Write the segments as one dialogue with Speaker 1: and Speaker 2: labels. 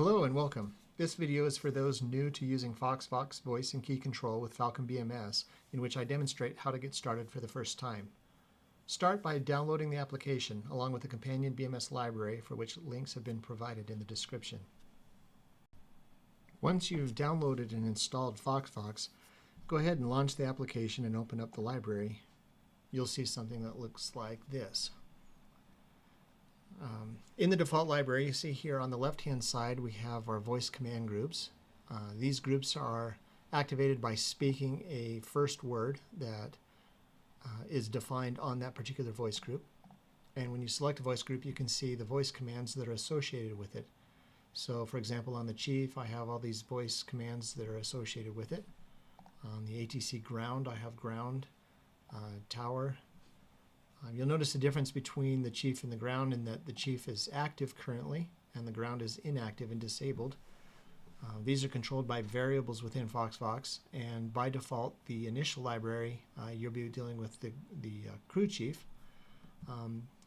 Speaker 1: Hello and welcome. This video is for those new to using FoxVox voice and key control with Falcon BMS, in which I demonstrate how to get started for the first time. Start by downloading the application along with the companion BMS library, for which links have been provided in the description. Once you've downloaded and installed FoxVox, go ahead and launch the application and open up the library. You'll see something that looks like this. In the default library, you see here on the left-hand side we have our voice command groups. These groups are activated by speaking a first word that is defined on that particular voice group. And when you select a voice group, you can see the voice commands that are associated with it. So for example, on the Chief, I have all these voice commands that are associated with it. On the ATC ground, I have ground, tower. You'll notice the difference between the Chief and the ground in that the Chief is active currently and the ground is inactive and disabled. These are controlled by variables within FoxVox, and by default the initial library you'll be dealing with the crew chief.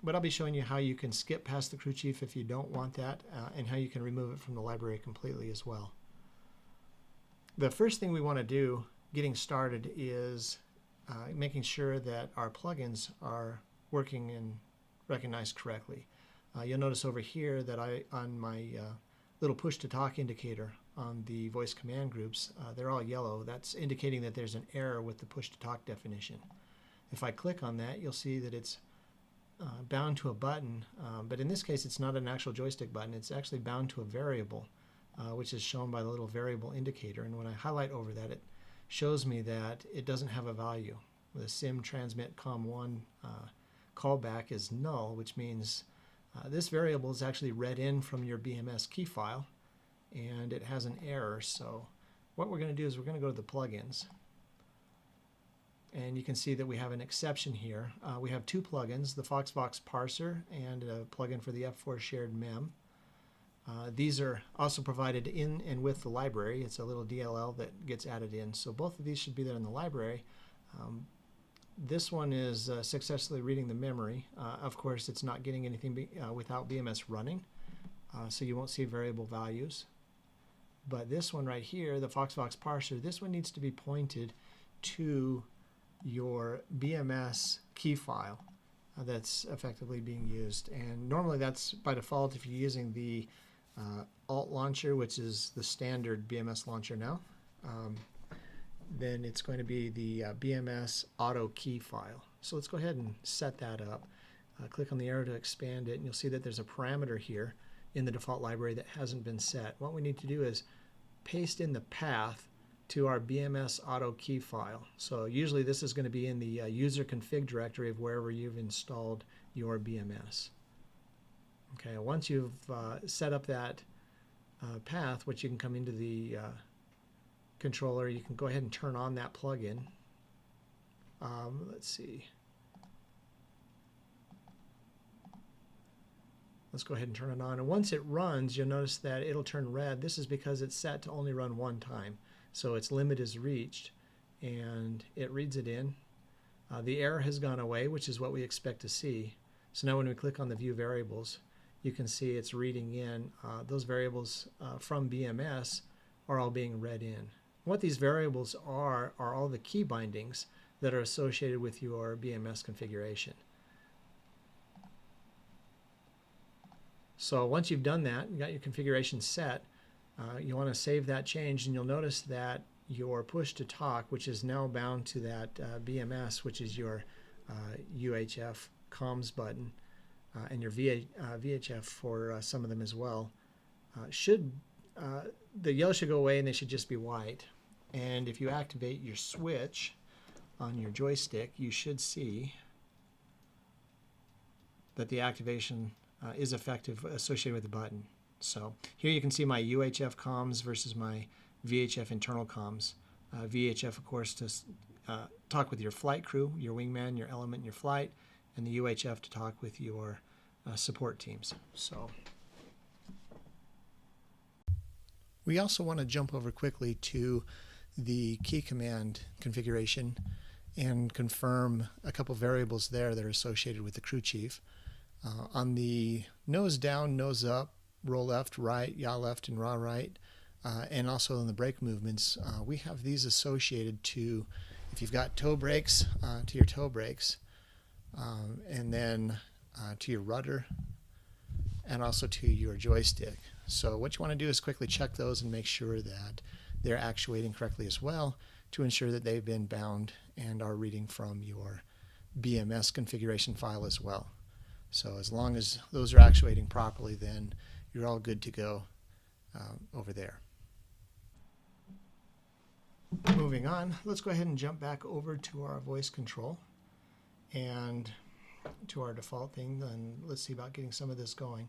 Speaker 1: But I'll be showing you how you can skip past the crew chief if you don't want that, and how you can remove it from the library completely as well. The first thing we want to do getting started is making sure that our plugins are working and recognized correctly. You'll notice over here that on my little push to talk indicator on the voice command groups, they're all yellow. That's indicating that there's an error with the push to talk definition. If I click on that, you'll see that it's bound to a button, but in this case it's not an actual joystick button. It's actually bound to a variable, which is shown by the little variable indicator. And when I highlight over that, it shows me that it doesn't have a value. The sim transmit com1 callback is null, which means this variable is actually read in from your BMS key file and it has an error. So what we're going to do is we're going to go to the plugins, and you can see that we have an exception here. We have two plugins, the FoxVox parser and a plugin for the F4 shared mem. These are also provided in and with the library. It's a little DLL that gets added in. So both of these should be there in the library. This one is successfully reading the memory. Of course, it's not getting anything without BMS running, so you won't see variable values. But this one right here, the FoxVox parser, this one needs to be pointed to your BMS key file that's effectively being used. And normally that's by default if you're using the alt launcher, which is the standard BMS launcher now. Then it's going to be the BMS auto key file. So let's go ahead and set that up. Click on the arrow to expand it, and you'll see that there's a parameter here in the default library that hasn't been set. What we need to do is paste in the path to our BMS auto key file. So usually this is going to be in the user config directory of wherever you've installed your BMS. Okay, once you've set up that path, which you can come into the controller, you can go ahead and turn on that plugin. Let's see. Let's go ahead and turn it on. And once it runs, you'll notice that it'll turn red. This is because it's set to only run one time. So its limit is reached, and it reads it in. The error has gone away, which is what we expect to see. So now when we click on the view variables, you can see it's reading in. Those variables from BMS are all being read in. What these variables are all the key bindings that are associated with your BMS configuration. So once you've done that, you got your configuration set, you want to save that change, and you'll notice that your push to talk, which is now bound to that BMS, which is your UHF comms button, and your VHF for some of them as well, the yellow should go away and they should just be white. And if you activate your switch on your joystick, you should see that the activation is effective associated with the button. So here you can see my UHF comms versus my VHF internal comms. VHF, of course, to talk with your flight crew, your wingman, your element, and your flight, and the UHF to talk with your support teams. So we also want to jump over quickly to the key command configuration and confirm a couple variables there that are associated with the crew chief. On the nose down, nose up roll left, right, yaw left, and raw right. And also in the brake movements, we have these associated to, if you've got toe brakes, to your toe brakes, and then to your rudder, and also to your joystick. So what you want to do is quickly check those and make sure that they're actuating correctly as well, to ensure that they've been bound and are reading from your BMS configuration file as well. So as long as those are actuating properly, then you're all good to go over there. Moving on, let's go ahead and jump back over to our voice control and to our default thing, and let's see about getting some of this going.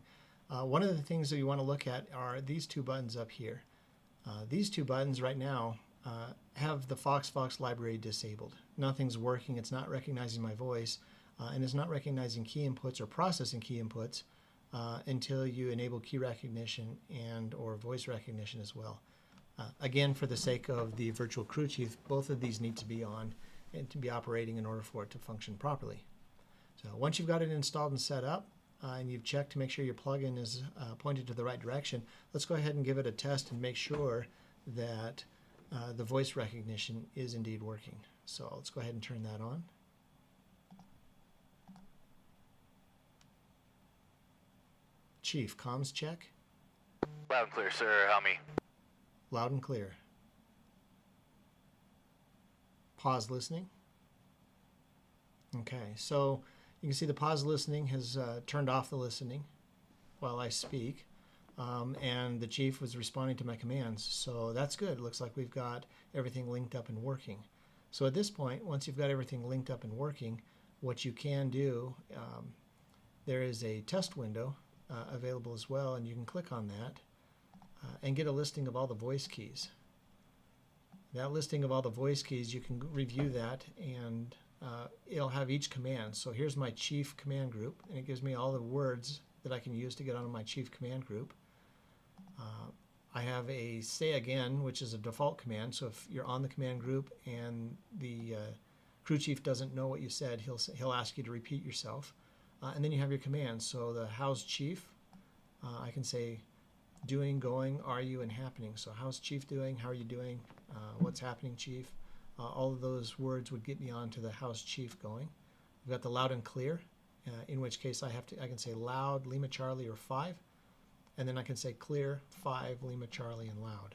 Speaker 1: One of the things that you want to look at are these two buttons up here. These two buttons right now have the FoxVox library disabled. Nothing's working, it's not recognizing my voice, and it's not recognizing key inputs or processing key inputs until you enable key recognition and or voice recognition as well. Again, for the sake of the virtual crew chief, both of these need to be on and to be operating in order for it to function properly. So once you've got it installed and set up, and you've checked to make sure your plugin is pointed to the right direction, let's go ahead and give it a test and make sure that the voice recognition is indeed working. So let's go ahead and turn that on. Chief, comms check.
Speaker 2: Loud and clear, sir. How me?
Speaker 1: Loud and clear. Pause listening. Okay, so you can see the pause listening has turned off the listening while I speak, and the chief was responding to my commands, so that's good. It looks like we've got everything linked up and working. So at this point, once you've got everything linked up and working, what you can do, there is a test window available as well, and you can click on that and get a listing of all the voice keys. That listing of all the voice keys, you can review that, and it'll have each command. So here's my chief command group, and it gives me all the words that I can use to get onto my chief command group. I have a say again, which is a default command. So if you're on the command group and the crew chief doesn't know what you said, he'll ask you to repeat yourself. And then you have your commands. So the how's chief, I can say doing, going, are you, and happening. So how's chief doing? How are you doing? What's happening, chief? All of those words would get me on to the how's chief going. We've got the loud and clear, in which case I can say loud, Lima Charlie, or 5, and then I can say clear, 5, Lima Charlie, and loud.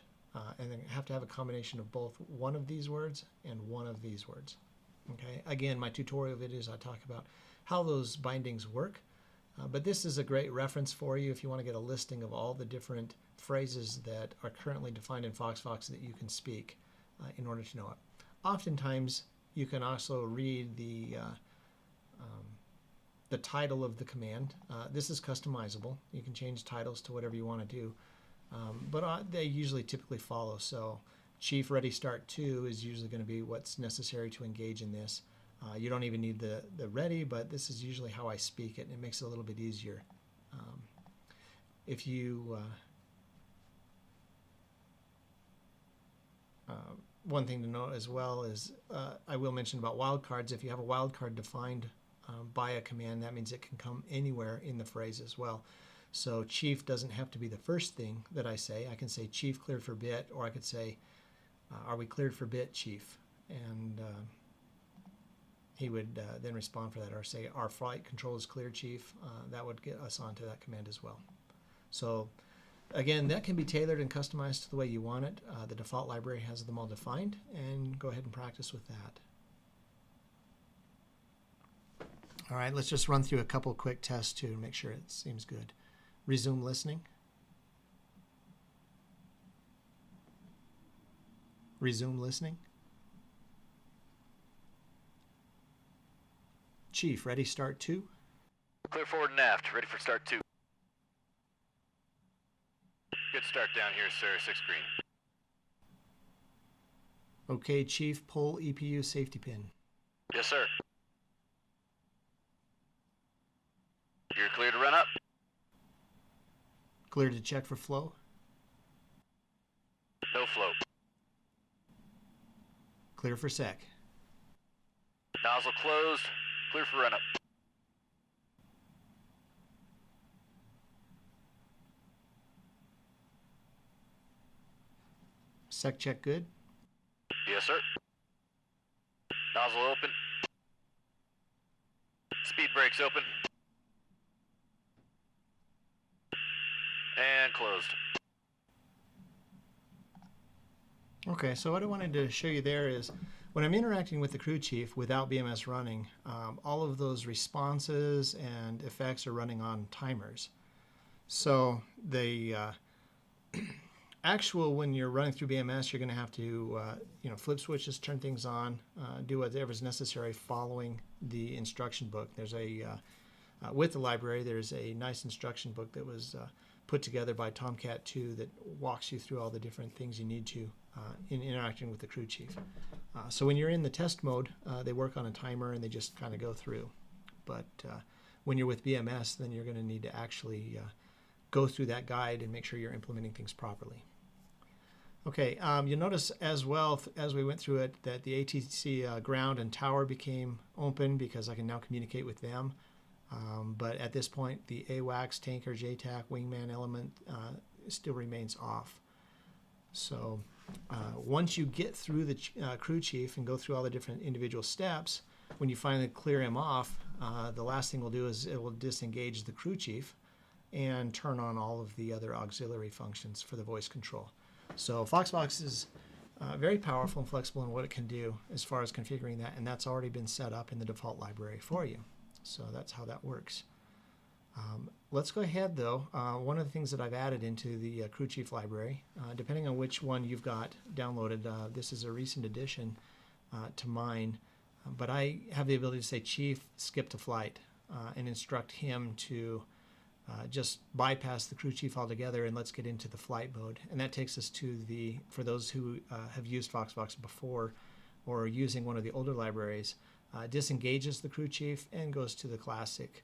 Speaker 1: And then I have to have a combination of both one of these words and one of these words. Okay. Again, my tutorial videos I talk about how those bindings work, but this is a great reference for you if you want to get a listing of all the different phrases that are currently defined in FoxVox that you can speak in order to know it. Oftentimes, you can also read the title of the command. This is customizable. You can change titles to whatever you want to do, but they usually typically follow. So Chief Ready Start 2 is usually going to be what's necessary to engage in this. You don't even need the ready, but this is usually how I speak it, and it makes it a little bit easier. If you one thing to note as well is I will mention about wildcards. If you have a wildcard defined by a command, that means it can come anywhere in the phrase as well. So chief doesn't have to be the first thing that I say. I can say chief cleared for bit, or I could say are we cleared for bit, chief? And he would then respond for that, or say our flight control is clear, chief. That would get us onto that command as well. So again, that can be tailored and customized to the way you want it. The default library has them all defined, and go ahead and practice with that. All right, let's just run through a couple quick tests to make sure it seems good. Resume listening. Resume listening. Chief, ready, start 2.
Speaker 2: Clear forward and aft. Ready for start 2. Good start down here, sir. 6 green.
Speaker 1: Okay, Chief, pull EPU safety pin.
Speaker 2: Yes, sir. You're clear to run up.
Speaker 1: Clear to check for flow.
Speaker 2: No flow.
Speaker 1: Clear for sec.
Speaker 2: Nozzle closed. Clear for run up.
Speaker 1: Sec check good.
Speaker 2: Yes, sir. Nozzle open. Speed brakes open. And closed.
Speaker 1: Okay, so what I wanted to show you there is when I'm interacting with the crew chief without BMS running, all of those responses and effects are running on timers. So the actual, when you're running through BMS, you're going to have to flip switches, turn things on, do whatever's necessary following the instruction book. There's with the library, there's a nice instruction book that was put together by Tomcat 2 that walks you through all the different things you need to in interacting with the crew chief. So when you're in the test mode, they work on a timer and they just kind of go through. But when you're with BMS, then you're going to need to actually go through that guide and make sure you're implementing things properly. Okay, you'll notice as well as we went through it that the ATC ground and tower became open because I can now communicate with them. But at this point, the AWACS, tanker, JTAC, wingman element still remains off. So once you get through the crew chief and go through all the different individual steps, when you finally clear him off, the last thing we'll do is it will disengage the crew chief and turn on all of the other auxiliary functions for the voice control. So FoxVox is very powerful and flexible in what it can do as far as configuring that, and that's already been set up in the default library for you. So that's how that works. Let's go ahead though. One of the things that I've added into the crew chief library, depending on which one you've got downloaded, this is a recent addition to mine, but I have the ability to say chief skip to flight and instruct him to just bypass the crew chief altogether and let's get into the flight mode. And that takes us to for those who have used FoxVox before or are using one of the older libraries, disengages the crew chief and goes to the classic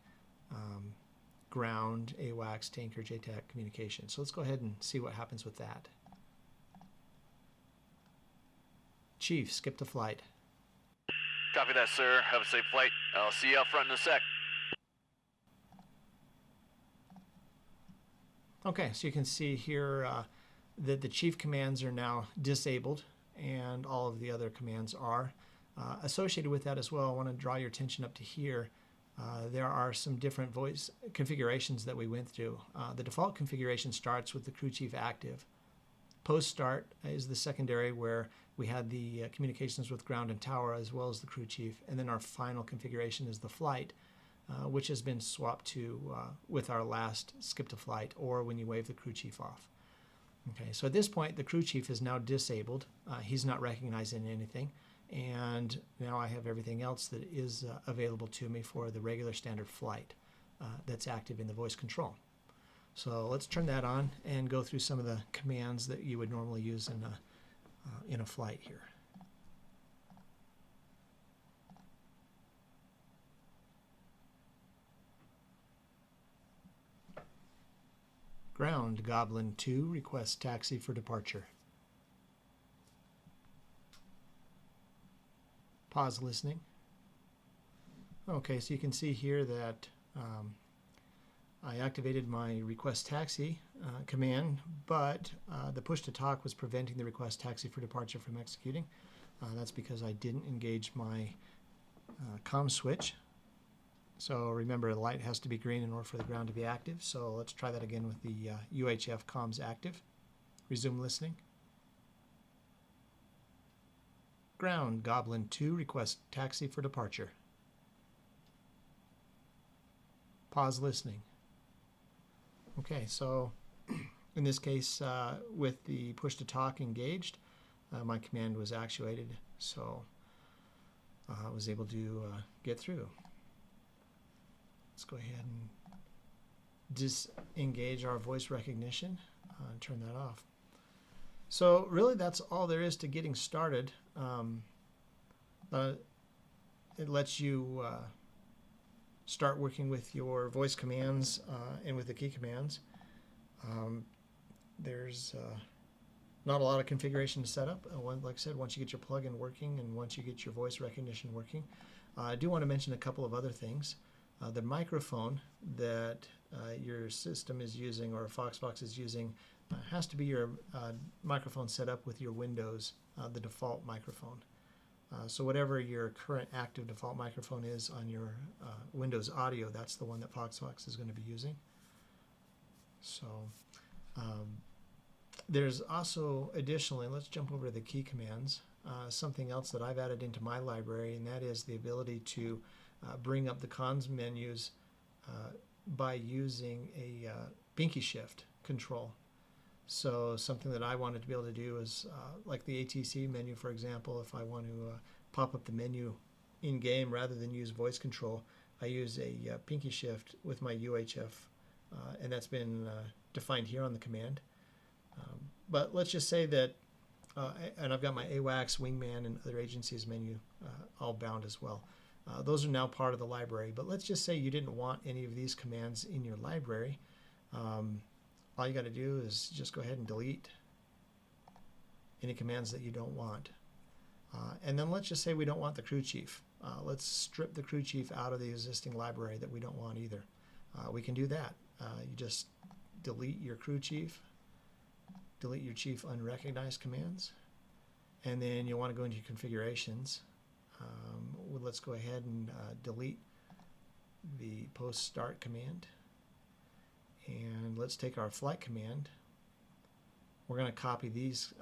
Speaker 1: ground, AWACS, tanker, JTAC communication. So let's go ahead and see what happens with that. Chief, skip to flight.
Speaker 2: Copy that, sir. Have a safe flight. I'll see you out front in a sec.
Speaker 1: Okay, so you can see here that the chief commands are now disabled and all of the other commands are. Associated with that as well, I want to draw your attention up to here. There are some different voice configurations that we went through. The default configuration starts with the crew chief active. Post start is the secondary where we had the communications with ground and tower as well as the crew chief. And then our final configuration is the flight, which has been swapped to with our last skip to flight or when you wave the crew chief off. Okay, so at this point, the crew chief is now disabled. He's not recognizing anything. And now I have everything else that is available to me for the regular standard flight that's active in the voice control. So let's turn that on and go through some of the commands that you would normally use in a flight here. Ground, Goblin 2, request taxi for departure. Pause listening. Okay, so you can see here that I activated my request taxi command, but the push to talk was preventing the request taxi for departure from executing. That's because I didn't engage my comm switch. So remember, the light has to be green in order for the ground to be active. So let's try that again with the UHF comms active. Resume listening. Ground, Goblin 2, request taxi for departure. Pause listening. Okay, so in this case, with the push to talk engaged, my command was actuated, so I was able to get through. Let's go ahead and disengage our voice recognition and turn that off. So really that's all there is to getting started. It lets you start working with your voice commands and with the key commands. There's not a lot of configuration to set up. Like I said, once you get your plugin working and once you get your voice recognition working. I do want to mention a couple of other things. The microphone that your system is using or FoxVox is using has to be your microphone set up with your Windows, the default microphone. So whatever your current active default microphone is on your Windows Audio, that's the one that FoxVox is going to be using. So there's also additionally, let's jump over to the key commands, something else that I've added into my library, and that is the ability to bring up the cons menus by using a pinky shift control. So something that I wanted to be able to do is like the ATC menu, for example. If I want to pop up the menu in game rather than use voice control, I use a pinky shift with my UHF, and that's been defined here on the command. But let's just say that, and I've got my AWACS, Wingman, and other agencies menu all bound as well. Those are now part of the library. But let's just say you didn't want any of these commands in your library. All you got to do is just go ahead and delete any commands that you don't want. And then let's just say we don't want the crew chief. Let's strip the crew chief out of the existing library that we don't want either. We can do that. You just delete your crew chief, delete your chief unrecognized commands, and then you'll want to go into your configurations. Let's go ahead and delete the post start command. And let's take our flight command. We're going to copy these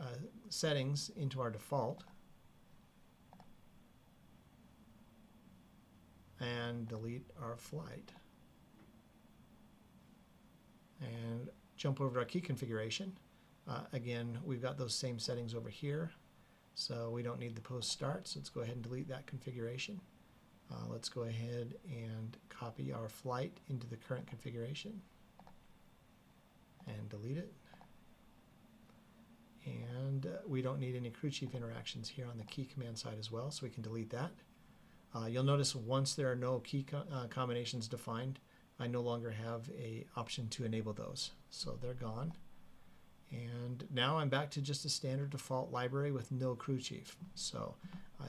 Speaker 1: settings into our default and delete our flight. And jump over to our key configuration. Again, we've got those same settings over here, so we don't need the post start. So let's go ahead and delete that configuration. Let's go ahead and copy our flight into the current configuration and delete it. And we don't need any crew chief interactions here on the key command side as well, so we can delete that. You'll notice once there are no key combinations defined, I no longer have an option to enable those, so they're gone. And now I'm back to just a standard default library with no crew chief. So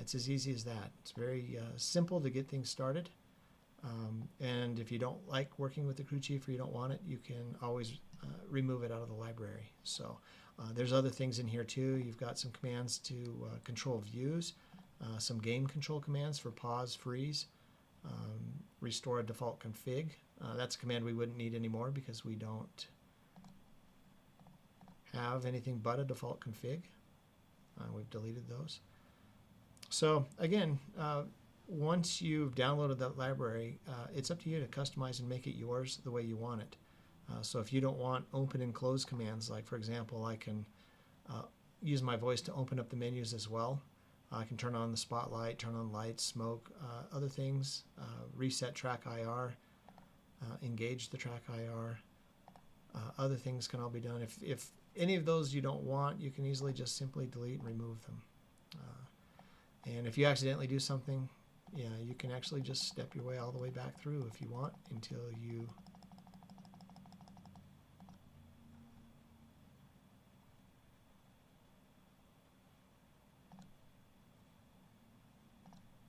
Speaker 1: it's as easy as that. It's very simple to get things started. And if you don't like working with the crew chief or you don't want it, you can always remove it out of the library. So there's other things in here too. You've got some commands to control views, some game control commands for pause, freeze, restore a default config. That's a command we wouldn't need anymore because we don't have anything but a default config. We've deleted those. So again, once you've downloaded that library, it's up to you to customize and make it yours the way you want it. So if you don't want open and close commands, like for example, I can use my voice to open up the menus as well. I can turn on the spotlight, turn on lights, smoke, other things, reset track IR, engage the track IR. Other things can all be done. If any of those you don't want, you can easily just simply delete and remove them. And if you accidentally do something, yeah, you can actually just step your way all the way back through if you want until you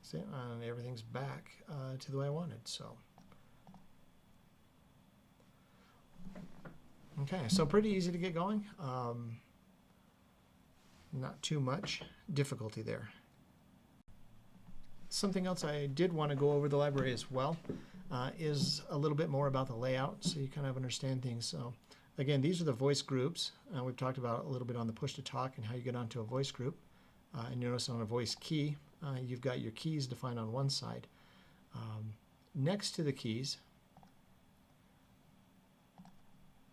Speaker 1: see, and everything's back to the way I wanted. So okay, so pretty easy to get going. Not too much difficulty there. Something else I did want to go over the library as well is a little bit more about the layout, so you kind of understand things. So again, these are the voice groups. We've talked about a little bit on the push to talk and how you get onto a voice group. And you notice on a voice key, you've got your keys defined on one side. Next to the keys,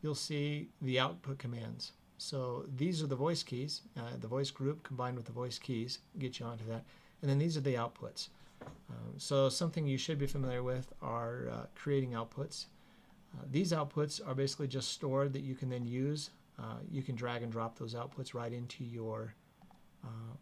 Speaker 1: you'll see the output commands. So these are the voice keys. The voice group combined with the voice keys get you onto that. And then these are the outputs. So something you should be familiar with are creating outputs. These outputs are basically just stored that you can then use. You can drag and drop those outputs right into your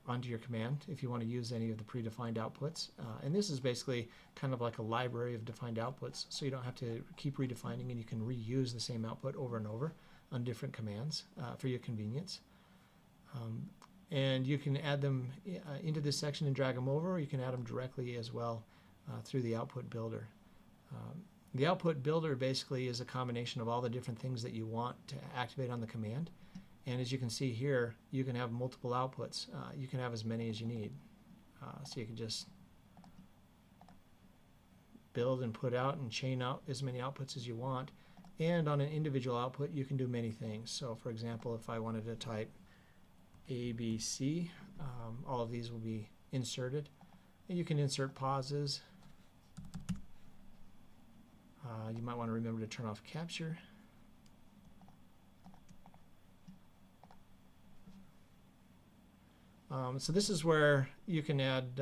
Speaker 1: onto your command if you want to use any of the predefined outputs. And this is basically kind of like a library of defined outputs, so you don't have to keep redefining, and you can reuse the same output over and over on different commands for your convenience. And you can add them into this section and drag them over, or you can add them directly as well through the output builder. The output builder basically is a combination of all the different things that you want to activate on the command. And as you can see here, you can have multiple outputs. You can have as many as you need. So you can just build and put out and chain out as many outputs as you want. And on an individual output, you can do many things. So for example, if I wanted to type ABC, all of these will be inserted. And you can insert pauses. You might want to remember to turn off capture. So this is where you can add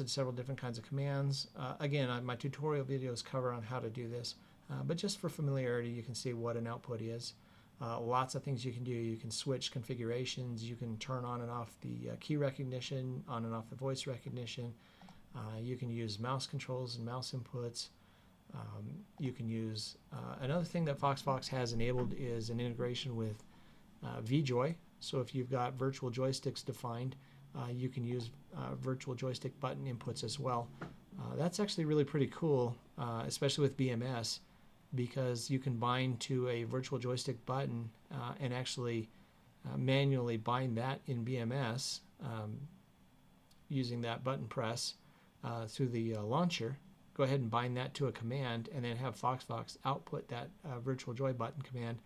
Speaker 1: several different kinds of commands. Again, my tutorial videos cover on how to do this, but just for familiarity, you can see what an output is. Lots of things you can do. You can switch configurations. You can turn on and off the key recognition, on and off the voice recognition. You can use mouse controls and mouse inputs. You can use another thing that FoxVox has enabled is an integration with VJoy. So if you've got virtual joysticks defined, you can use virtual joystick button inputs as well. That's actually really pretty cool, especially with BMS, because you can bind to a virtual joystick button and actually manually bind that in BMS using that button press through the launcher. Go ahead and bind that to a command and then have FoxVox output that virtual joy button command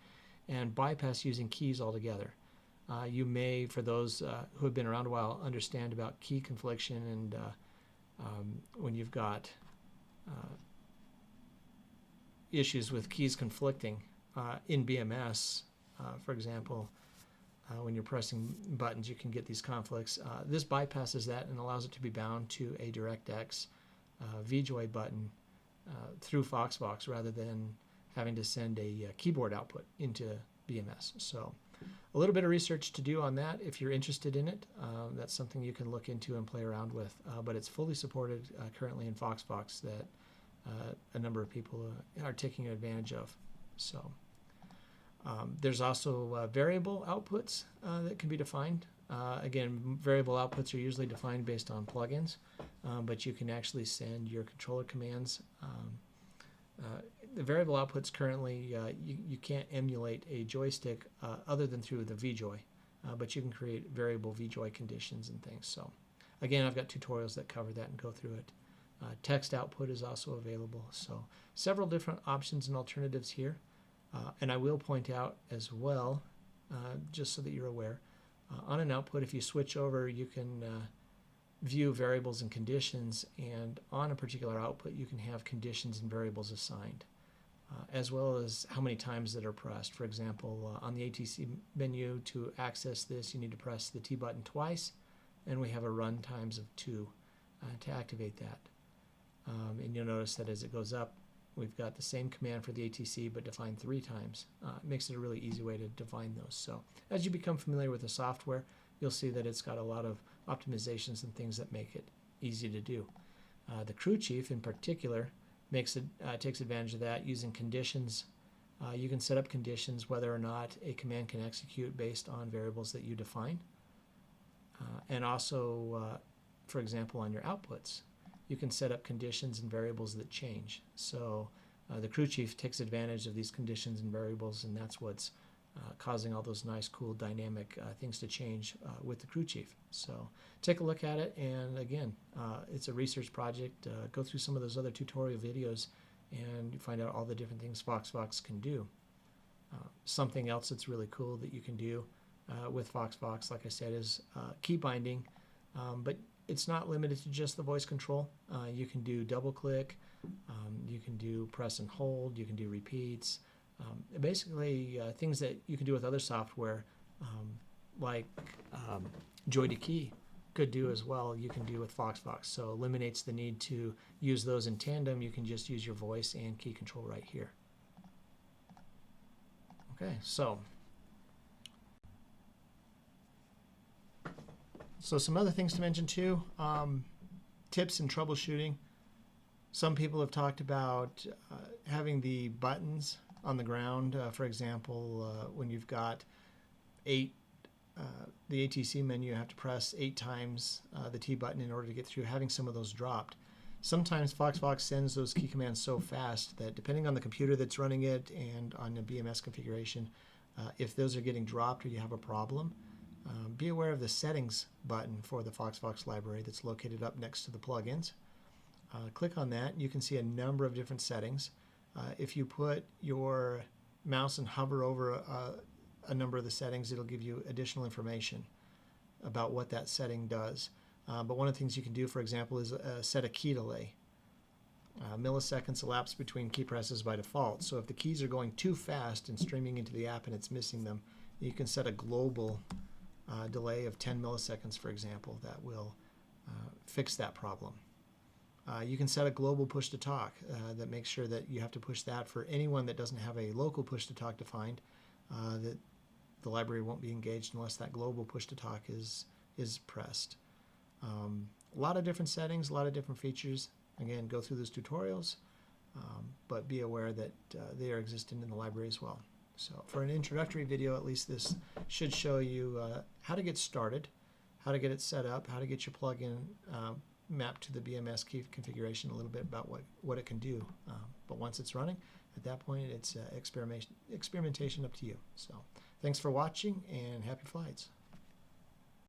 Speaker 1: and bypass using keys altogether. You may, for those who have been around a while, understand about key confliction, and when you've got issues with keys conflicting in BMS, for example, when you're pressing buttons, you can get these conflicts. This bypasses that and allows it to be bound to a DirectX VJoy button through FoxVox rather than having to send a keyboard output into BMS. So a little bit of research to do on that if you're interested in it. That's something you can look into and play around with, but it's fully supported currently in FoxVox that a number of people are taking advantage of. So there's also variable outputs that can be defined. Again, variable outputs are usually defined based on plugins, but you can actually send your controller commands. The variable outputs currently, you can't emulate a joystick other than through the VJoy, but you can create variable VJoy conditions and things. So again, I've got tutorials that cover that and go through it. Text output is also available. So several different options and alternatives here. And I will point out as well, just so that you're aware, on an output, if you switch over, you can view variables and conditions, and on a particular output, you can have conditions and variables assigned, as well as how many times that are pressed. For example, on the ATC menu, to access this, you need to press the T button twice, and we have a run times of 2 to activate that. And you'll notice that as it goes up, we've got the same command for the ATC, but defined 3 times. It makes it a really easy way to define those. So as you become familiar with the software, you'll see that it's got a lot of optimizations and things that make it easy to do. The crew chief in particular takes advantage of that using conditions. You can set up conditions whether or not a command can execute based on variables that you define. And also, for example, on your outputs, you can set up conditions and variables that change. So the crew chief takes advantage of these conditions and variables, and that's what's causing all those nice, cool, dynamic things to change with the crew chief. So take a look at it, and again, it's a research project. Go through some of those other tutorial videos and find out all the different things FoxVox can do. Something else that's really cool that you can do with FoxVox, like I said, is key binding, but it's not limited to just the voice control. You can do double click, you can do press and hold, you can do repeats. Basically things that you can do with other software, like Joy to Key could do as well, you can do with FoxVox. So eliminates the need to use those in tandem. You can just use your voice and key control right here. Okay, so some other things to mention too, tips in troubleshooting. Some people have talked about having the buttons on the ground. For example, when you've got the ATC menu, you have to press 8 times the T button in order to get through, having some of those dropped. Sometimes FoxVox sends those key commands so fast that depending on the computer that's running it and on the BMS configuration, if those are getting dropped or you have a problem, be aware of the settings button for the FoxVox library that's located up next to the plugins. Click on that. You can see a number of different settings. If you put your mouse and hover over a number of the settings, it'll give you additional information about what that setting does. But one of the things you can do, for example, is set a key delay. Milliseconds elapse between key presses by default. So if the keys are going too fast and streaming into the app and it's missing them, you can set a global delay of 10 milliseconds, for example, that will fix that problem. You can set a global push-to-talk that makes sure that you have to push that for anyone that doesn't have a local push-to-talk defined, that the library won't be engaged unless that global push-to-talk is pressed. A lot of different settings, a lot of different features. Again, go through those tutorials, but be aware that they are existent in the library as well. So for an introductory video, at least this should show you how to get started, how to get it set up, how to get your plugin mapped to the BMS key configuration, a little bit about what it can do. But once it's running, at that point, it's experimentation up to you. So thanks for watching and happy flights.